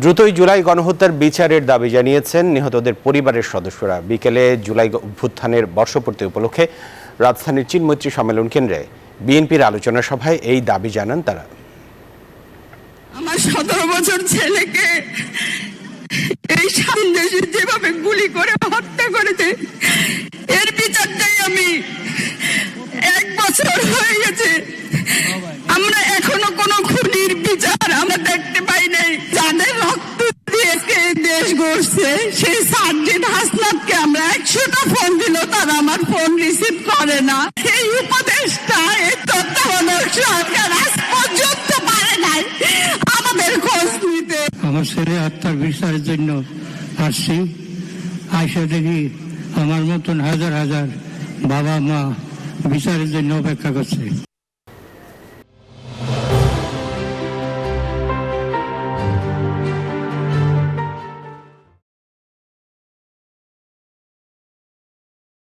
দ্রুতই জুলাই গণহত্যার বিচারের দাবি জানিয়েছেন নিহতদের পরিবারের সদস্যরা। বিকেলে জুলাই অভ্যুত্থানের বর্ষপূর্তি উপলক্ষে রাজধানীর চিনমৈত্রী সম্মেলন কেন্দ্রে বিএনপির আলোচনা সভায় এই দাবি জানান তারা। আমার 17 বছর ছেলেকে এই স্বাধীন দেশে যেভাবে গুলি করে হত্যা করেছে, এর বিচার চাই আমি। 1 বছর হয়ে গেছে, আমরা এখনো কোনো খুনির বিচার আমরা দেখতে পাই নাই। যাদের রক্ত দিয়ে দেশ গড়ছে সেই সার্জিন হাসনাতকে আমরা 100টা ফোন দিল, তারা আমার ফোন রিসিভ করে না। এই উপদেশটা, এই তত্ত্বাবধায়ক সরকার আজ পর্যন্ত পারে নাই আমাদের খোঁজ নিতে। আমার ছেলে হত্যার বিচারের জন্য আসছি। আইসা দেখি আমার মতন হাজার হাজার বাবা মা বিচারের জন্য অপেক্ষা করছে।